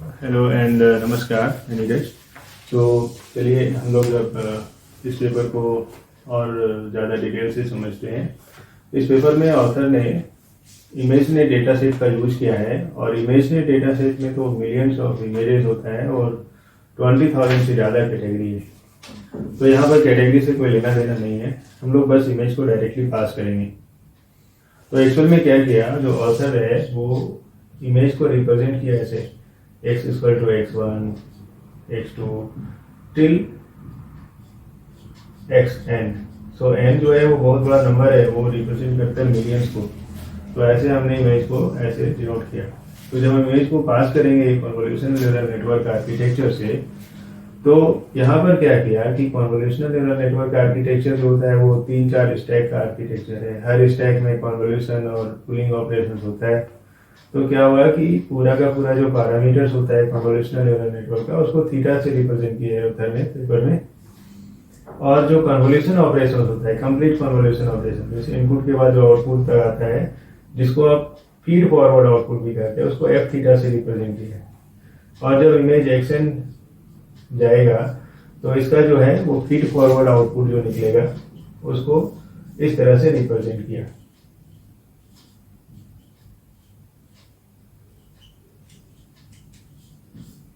Hello and नमस्कार नीरज। तो चलिए हम लोग अब इस पेपर को और ज़्यादा डिटेल से समझते हैं। इस पेपर में ऑथर ने इमेजनरी डेटा सेट का यूज किया है और इमेजनरी डेटा सेट में तो मिलियंस ऑफ इमेजेस होता है और 20,000 से ज़्यादा कैटेगरी है। तो यहाँ पर कैटेगरी से कोई लेना देना नहीं है, हम लोग बस इमेज को डायरेक्टली पास करेंगे। तो एक्चुअल में क्या किया, जो ऑथर है वो इमेज को रिप्रेजेंट किया ऐसे x equal to x1 x2 till xn। So n जो है वो बहुत बड़ा नंबर है, वो रिप्रेजेंट करता है मिलियंस को। तो ऐसे हमने इमेज को ऐसे डिनोट किया। तो जब हम इमेज को पास करेंगे कन्वोल्यूशनल न्यूरल नेटवर्क आर्किटेक्चर से, तो यहाँ पर क्या किया कि कन्वोल्यूशनल न्यूरल नेटवर्क आर्किटेक्चर जो होता है वो 3-4 स्टैक का आर्किटेक्चर है। हर स्टैक में कन्वोल्यूशन और पुलिंग ऑपरेशन होता है। तो क्या हुआ कि पूरा का पूरा जो पैरामीटर्स होता है कन्वोल्यूशनल न्यूरल नेटवर्क का, उसको थीटा से रिप्रेजेंट किया है ऑथर ने पेपर में। और जो कन्वोल्यूशन ऑपरेशन होता है, कंप्लीट कन्वोल्यूशन ऑपरेशन, जैसे इनपुट के बाद जो आउटपुट तक आता है, जिसको आप फीड फॉरवर्ड आउटपुट भी कहते हैं, उसको एफ थीटा से रिप्रेजेंट किया है। और जब इमेज एक्शन जाएगा तो इसका जो है वो फीड फॉरवर्ड आउटपुट जो निकलेगा उसको इस तरह से रिप्रेजेंट किया।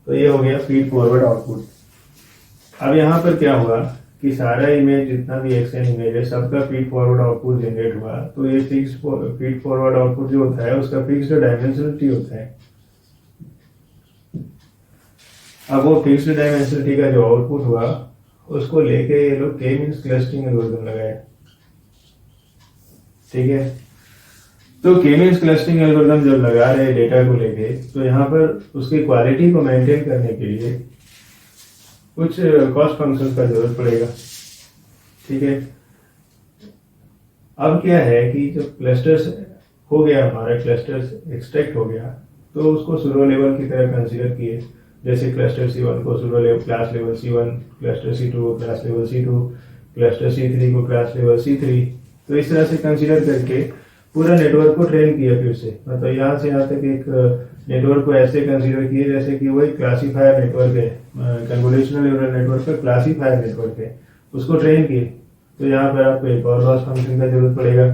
तो ये हो गया फीड फॉरवर्ड आउटपुट। अब यहाँ पर क्या हुआ कि सारा इमेज जितना भी एक्शन इमेज है सबका फीड फॉरवर्ड आउटपुट जनरेट हुआ। तो ये फिक्स फीड फॉरवर्ड आउटपुट जो होता है उसका फिक्स्ड डायमेंशनलिटी होता है। अब वो फिक्स्ड डायमेंशनलिटी का जो आउटपुट हुआ उसको लेके ये लोग के मींस क्लस्टरिंग एल्गोरिथम लगाए। ठीक है, तो के मींस क्लस्टरिंग एल्गोरिथम जब लगा रहे डेटा को लेके, तो यहाँ पर उसकी क्वालिटी को मेंटेन करने के लिए कुछ कॉस्ट फंक्शन का जरूरत पड़ेगा। ठीक है, अब क्या है कि जब क्लस्टर्स हो गया, हमारा क्लस्टर्स एक्सट्रैक्ट हो गया, तो उसको सूडो लेवल की तरह कंसीडर किए। जैसे क्लस्टर C1 को pseudo level class level C1, cluster C2 को class level C2, cluster C3 को क्लास लेवल C3। तो इस तरह से कंसीडर करके पूरा नेटवर्क को ट्रेन किया फिर से। मतलब यहाँ से यहाँ तक एक नेटवर्क को ऐसे कंसीडर किए जैसे कि वही क्लासीफायर नेटवर्क है, कन्वोल्यूशनल न्यूरल नेटवर्क का क्लासीफायर नेटवर्क है, उसको ट्रेन किए। तो यहाँ पर आपको एक और लॉस फंक्शन का जरूरत पड़ेगा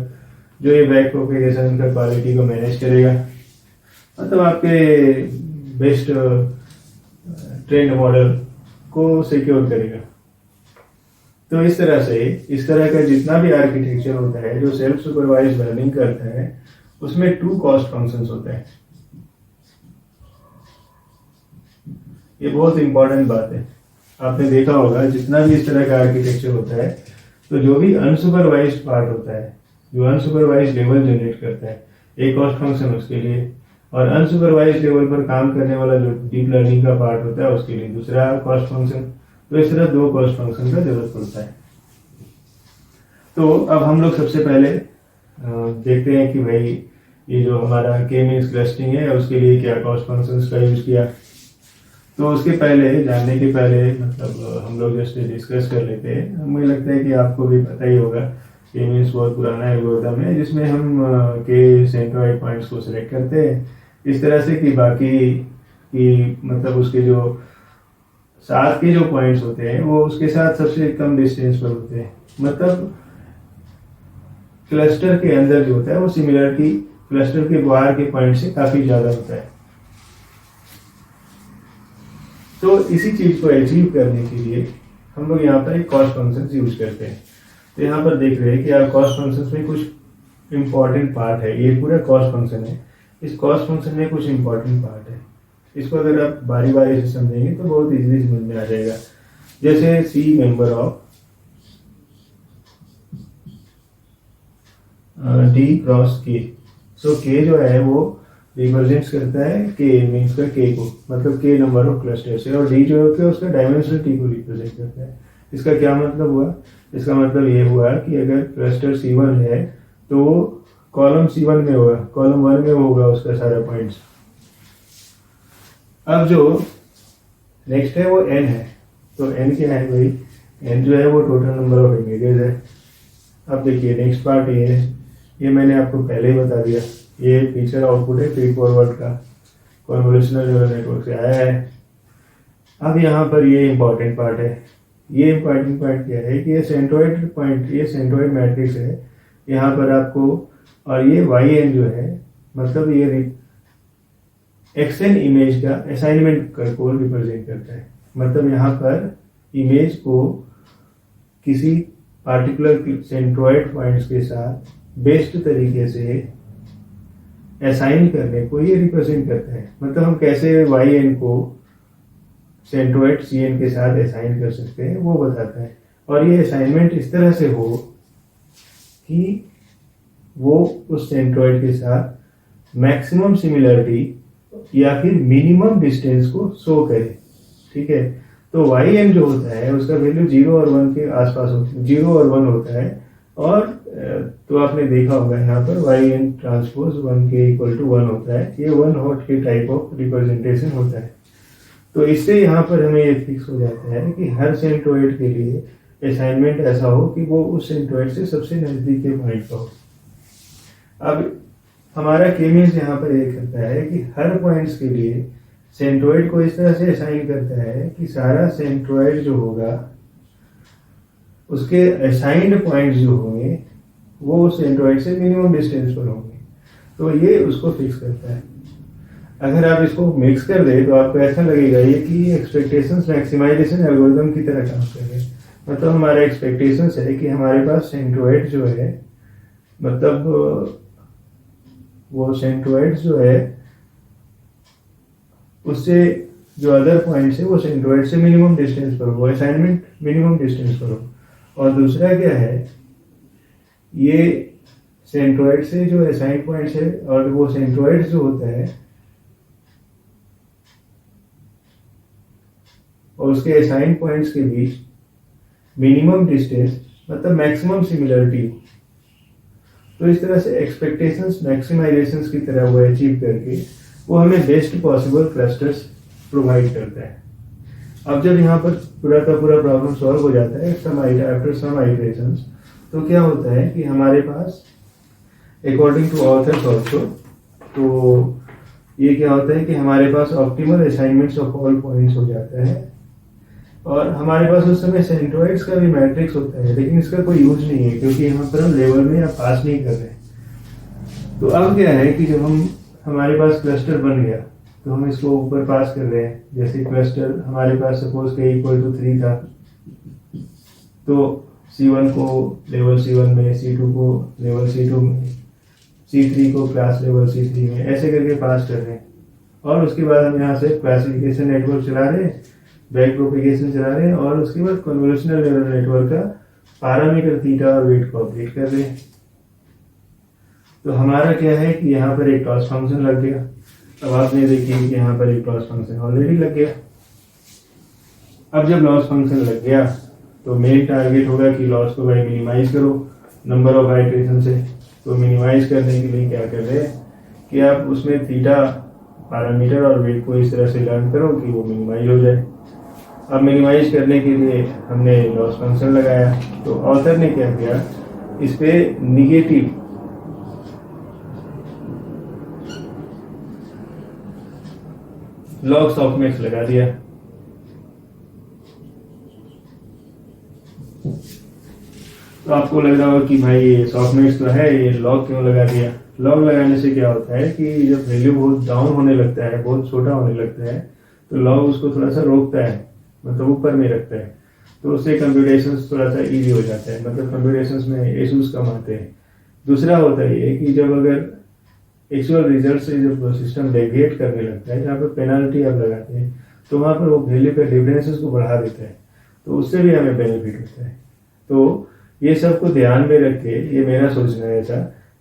जो ये बैक प्रोपेगेशन का क्वालिटी को मैनेज करेगा, मतलब आपके बेस्ट ट्रेंड मॉडल को सिक्योर करेगा। तो इस तरह से इस तरह का जितना भी आर्किटेक्चर होता है जो सेल्फ सुपरवाइज लर्निंग करता है, उसमें 2 कॉस्ट फंक्शंस होते हैं। ये बहुत इंपॉर्टेंट बात है। आपने देखा होगा जितना भी इस तरह का आर्किटेक्चर होता है, तो जो भी अनसुपरवाइज्ड पार्ट होता है, जो अनसुपरवाइज्ड लेवल जनरेट करता है, एक कॉस्ट फंक्शन उसके लिए, और अनसुपरवाइज्ड लेवल पर काम करने वाला जो डीप लर्निंग का पार्ट होता है उसके लिए दूसरा कॉस्ट फंक्शन। तो इस तरह 2 कॉस्ट फंक्शन का जरूरत पड़ता है। तो अब हम लोग सबसे पहले देखते हैं कि भाई ये जो हमारा के मींस क्लस्टरिंग है उसके लिए क्या कॉस्ट फंक्शंस का यूज किया। तो उसके पहले जानने के पहले मतलब हम लोग जस्ट डिस्कस कर लेते हैं। मुझे लगता है कि आपको भी पता ही होगा, के मींस बहुत पुराना एल्गोरिथम है जिसमें हम के सेंट्रोइड पॉइंट्स को सिलेक्ट करते हैं इस तरह से कि बाकी की मतलब उसके जो साथ के जो पॉइंट्स होते हैं वो उसके साथ सबसे कम डिस्टेंस पर होते हैं। मतलब क्लस्टर के अंदर जो होता है वो सिमिलरिटी क्लस्टर के बाहर के पॉइंट से काफी ज्यादा होता है। तो इसी चीज को अचीव करने के लिए हम लोग यहाँ पर एक कॉस्ट फंक्शन यूज करते हैं। तो यहाँ पर देख रहे हैं कि यार कॉस्ट फंक्शन में कुछ इंपॉर्टेंट पार्ट है। ये पूरा कॉस्ट फंक्शन है, इस कॉस्ट फंक्शन में कुछ इंपॉर्टेंट पार्ट है। इसको अगर आप बारी बारी से समझेंगे तो बहुत इजीली समझ में आ जाएगा। जैसे C member of D cross K. So के जो है वो रिप्रेजेंट्स करता है के मीन्स का के को, मतलब के नंबर ऑफ क्लस्टर से, और डी जो है उसका डायमेंशनलिटी को रिप्रेजेंट करता है। इसका क्या मतलब हुआ? इसका मतलब ये हुआ कि अगर क्लस्टर C1 है तो वो कॉलम C1 में होगा, कॉलम 1 में होगा उसका सारा पॉइंट्स। अब जो नेक्स्ट है वो n है। तो n क्या है भाई? n जो है वो टोटल नंबर ऑफ इमेजेस है। अब देखिए नेक्स्ट पार्ट ये है, ये मैंने आपको पहले ही बता दिया, ये फीचर आउटपुट है फीड फॉरवर्ड का। कॉन्वोल्यूशनल न्यूरल नेटवर्क से आया है। अब यहाँ पर ये इम्पॉर्टेंट पार्ट है। ये इम्पॉर्टेंट पार्ट क्या है कि ये सेंट्रोइड पॉइंट, ये सेंट्रोइड मैट्रिक्स है यहाँ पर आपको, और ये वाई एन जो है मतलब ये एक्सएन इमेज का असाइनमेंट को रिप्रेजेंट करता है। मतलब यहाँ पर इमेज को किसी पार्टिकुलर सेंट्रोइड पॉइंट्स के साथ बेस्ट तरीके से असाइन करने को ये रिप्रेजेंट करता है। मतलब हम कैसे वाई एन को सेंट्रोइड सी एन के साथ असाइन कर सकते हैं वो बताता है। और ये असाइनमेंट इस तरह से हो कि वो उस सेंट्रोइड के साथ मैक्सिमम सिमिलरिटी या फिर मिनिमम डिस्टेंस को शो करे। ठीक है, तो वाई एन जो होता है उसका वैल्यू 0 और 1 के आसपास होता है, 0 और 1 होता है। और तो आपने देखा होगा यहाँ पर वाई एन ट्रांसपोज 1 के इक्वल टू 1 होता है। ये 1 हॉट के टाइप ऑफ रिप्रेजेंटेशन होता है। तो इससे यहाँ पर हमें ये फिक्स हो जाता है कि हर सेंट्रोइड के लिए असाइनमेंट ऐसा हो कि वो उस सेंट्रोइड से सबसे नजदीक के पॉइंट का हो। अब हमारा केमिस्ट यहाँ पर ये करता है कि हर पॉइंट्स के लिए सेंट्रोइड को इस तरह से असाइन करता है कि सारा सेंट्रोइड जो होगा उसके असाइंड पॉइंट्स जो होंगे वो सेंट्रोइड से मिनिमम डिस्टेंस पर होंगे। तो ये उसको फिक्स करता है। अगर आप इसको मिक्स कर दे तो आपको ऐसा लगेगा ये कि एक्सपेक्टेशंस मैक्सिमाइजेशन एल्गोरिथम की तरह काम कर रहे हैं। मतलब हमारा एक्सपेक्टेशंस है कि हमारे पास सेंट्रोइड जो है, मतलब वो सेंट्रोइड जो है उससे जो अदर पॉइंट्स है वो सेंट्रोइड से मिनिमम डिस्टेंस पर हो, असाइनमेंट मिनिमम डिस्टेंस पर हो। और दूसरा क्या है, ये सेंट्रोइड से जो असाइंड पॉइंट्स है और वो सेंट्रोइड जो होता है और उसके असाइंड पॉइंट्स के बीच मिनिमम डिस्टेंस मतलब मैक्सिमम सिमिलरिटी। तो इस तरह से एक्सपेक्टेशंस मैक्सिमाइजेशंस की तरह वो अचीव करके वो हमें बेस्ट पॉसिबल क्लस्टर्स प्रोवाइड करता है। अब जब यहाँ पर पूरा का पूरा प्रॉब्लम सॉल्व हो जाता है आफ्टर सम आइटरेशंस, तो क्या होता है कि हमारे पास अकॉर्डिंग टू ऑथर्स ऑल्सो, तो ये क्या होता है कि हमारे पास optimal assignments of all points हो जाता है। और हमारे पास उस समय सेंट्रोइड्स का भी मैट्रिक्स होता है, लेकिन इसका कोई यूज नहीं है क्योंकि यहाँ पर हम लेवल में या पास नहीं कर रहे। तो अब क्या है कि जब हमारे पास क्लस्टर बन गया तो हम इसको ऊपर पास कर रहे हैं। जैसे क्लस्टर हमारे पास सपोज के इक्वल टू 3 था, तो C1 को लेवल C1 में, C2 को लेवल C2 में, C3 को क्लास लेवल C3 में, ऐसे करके पास कर रहे हैं। और उसके बाद हम यहाँ से क्लासिफिकेशन नेटवर्क चला रहे हैं, बैक प्रोपेगेशन चला रहे हैं और उसके बाद कन्वोल्यूशनल न्यूरल नेटवर्क का पैरामीटर थीटा और वेट को अपडेट कर रहे हैं। तो हमारा क्या है कि यहाँ पर एक लॉस फंक्शन लग गया। अब आपने देखिए कि यहाँ पर एक लॉस फंक्शन ऑलरेडी लग गया। अब जब लॉस फंक्शन लग गया तो मेन टारगेट होगा कि लॉस को भाई मिनिमाइज करो नंबर ऑफ आइटरेशन से। तो मिनिमाइज करने के लिए क्या कर रहे हैं कि आप उसमें थीटा पैरामीटर और वेट को इस तरह से लर्न करो कि वो मिनिमाइज हो जाए। अब मिनिमाइज करने के लिए हमने लॉस फंक्शन लगाया। तो ऑथर ने क्या किया, इस पे निगेटिव लॉग सॉफ्टमेक्स लगा दिया। तो आपको लग रहा होगा कि भाई ये सॉफ्टमेक्स तो है, ये लॉग क्यों लगा दिया। लॉग लगाने से क्या होता है कि जब वैल्यू बहुत डाउन होने लगता है, बहुत छोटा होने लगता है, तो लॉग उसको थोड़ा सा रोकता है, मतलब ऊपर में रखता है। तो उससे कंप्यूटेशंस थोड़ा सा इजी हो जाता है, मतलब कंप्यूटेशंस में इश्यूज कम आते हैं। दूसरा होता है ये कि जब अगर एक्चुअल रिजल्ट से जब सिस्टम डेविएट करने लगता है, जहाँ पर पेनाल्टी आप लगाते हैं, तो वहाँ पर वो वैल्यू के डिफरेंसेस को बढ़ा देता है। तो उससे भी हमें बेनिफिट होता है। तो ये सब को ध्यान में रख के ये मेरा सोचना है ऐसा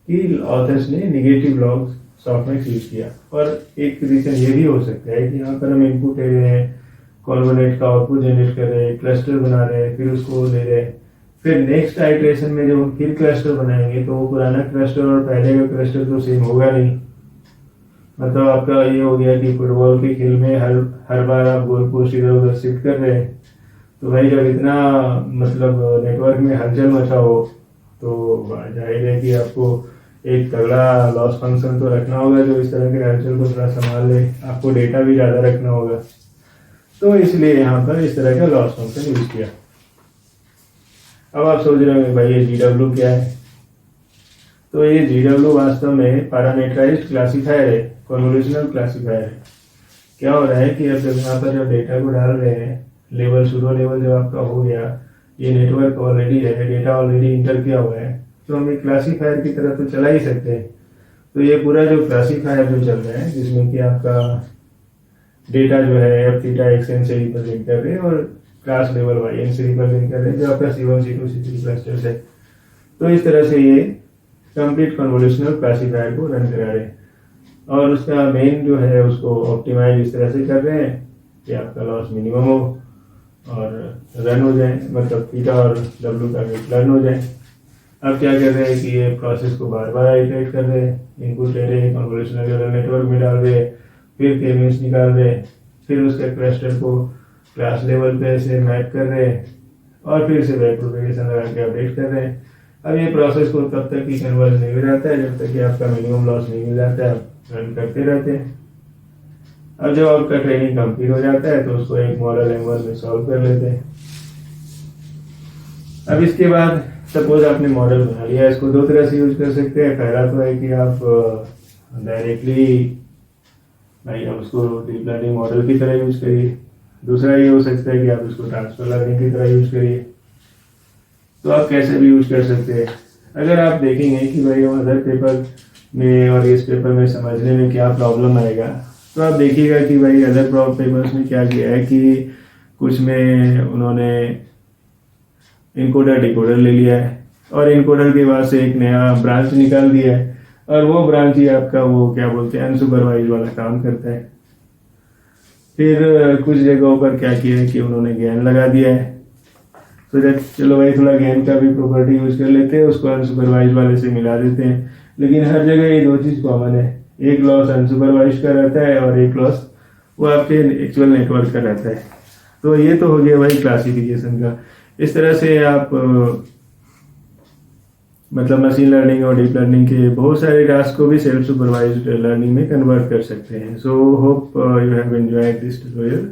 कि ऑथर्स ने निगेटिव लॉग सॉफ्टमेक्स यूज किया। और एक रीजन ये भी हो सकता है कि यहाँ पर हम इनपुट ले रहे हैं, कॉन्वोनेट का आउटपुट जनरेट कर रहे हैं, क्लस्टर बना रहे हैं, फिर उसको ले रहे हैं, फिर नेक्स्ट आइटरेशन में जब हम फिर क्लस्टर बनाएंगे तो वो पुराना क्लस्टर और पहले का क्लस्टर तो सेम होगा नहीं। मतलब आपका ये हो गया कि फुटबॉल के खेल में हर बार आप गोल पोस्ट इधर उधर शिफ्ट कर रहे हैं। तो भाई जब इतना मतलब नेटवर्क में हलचल मचा हो तो जाहिर है कि आपको एक तगड़ा लॉस फंक्शन तो रखना होगा जो इस तरह के हलचल को थोड़ा संभाल ले, आपको डेटा भी ज़्यादा रखना होगा, तो इसलिए यहाँ पर इस तरह का लॉस फंक्शन यूज किया। अब आप सोच रहे होंगे भाई ये GW क्या है? तो ये GW वास्तव में पैरामीटराइज्ड क्लासिफायर है, कन्वोल्यूशनल क्लासिफायर है। क्या हो रहा है कि अब जब यहाँ पर जब डेटा को डाल रहे हैं, लेवल शुरू लेवल जब आपका हो गया, ये नेटवर्क ऑलरेडी है, डेटा ऑलरेडी इंटर किया हुआ है, तो हम एक क्लासीफायर की तरह तो चला ही सकते हैं। तो ये पूरा जो क्लासीफायर जो चल रहा है, जिसमें कि आपका डेटा जो है f थीटा xn से रिप्रेजेंट कर रहे हैं और क्लास लेवल yn से रिप्रेजेंट कर रहे हैं, जो आपका C1 C2 C3 क्लस्टर्स है। तो इस तरह से ये कंप्लीट कन्वोल्यूशनल क्लासीफायर को रन करा रहे हैं और उसका मेन जो है उसको ऑप्टिमाइज इस तरह से कर रहे हैं कि आपका लॉस मिनिमम हो और रन हो जाए, मतलब थीटा और W का वेट लर्न हो जाए। अब क्या कर रहे हैं कि ये प्रोसेस को बार बार आइटरेट कर रहे हैं, इनपुट ले रहे हैं, कन्वोल्यूशनल नेटवर्क में डाल रहे हैं, फिर के मीन्स निकाल रहे हैं, फिर उसके क्लस्टर को क्लास लेवल पे से मैप कर रहे हैं और फिर से बैक प्रोपेगेशन लगा के अपडेट कर रहे हैं। अब ये प्रोसेस को तब तक ही कन्वर्ज नहीं हो जाता है जब तक कि आपका मिनिमम लॉस नहीं मिल जाता है, रन करते रहते हैं। अब जब आपका ट्रेनिंग कंप्लीट हो जाता है तो उसको एक मॉडल M1 में सॉल्व कर लेते हैं। अब इसके बाद सपोज आपने मॉडल बना लिया, इसको दो तरह से यूज कर सकते हैं। पहला तो है कि आप डायरेक्टली भाई आप उसको डीप लर्निंग मॉडल की तरह यूज करिए। दूसरा ये हो सकता है कि आप उसको ट्रांसफर लर्निंग की तरह यूज करिए। तो आप कैसे भी यूज कर सकते हैं। अगर आप देखेंगे कि भाई अदर पेपर में और इस पेपर में समझने में क्या प्रॉब्लम आएगा, तो आप देखिएगा कि भाई अदर पेपर्स में क्या किया है कि कुछ में उन्होंने इनकोडर डिकोडर ले लिया है और इनकोडर के बाद से एक नया ब्रांच निकाल दिया है और वो ब्रांच ही आपका वो क्या बोलते हैं अनसुपरवाइज वाला काम करता है। फिर कुछ जगहों पर क्या किया है कि उन्होंने गेन लगा दिया है, तो चलो भाई थोड़ा गेन का भी प्रॉपर्टी यूज कर लेते हैं, उसको अनसुपरवाइज वाले से मिला देते हैं। लेकिन हर जगह ये दो चीज कॉमन है, एक लॉस अनसुपरवाइज का रहता है और एक लॉस वो आपके एक्चुअल नेटवर्क का रहता है। तो ये तो हो गया भाई क्लासिफिकेशन का। इस तरह से आप मतलब मशीन लर्निंग और डीप लर्निंग के बहुत सारे टास्क को भी सेल्फ सुपरवाइज्ड लर्निंग में कन्वर्ट कर सकते हैं। So hope you have enjoyed this tutorial.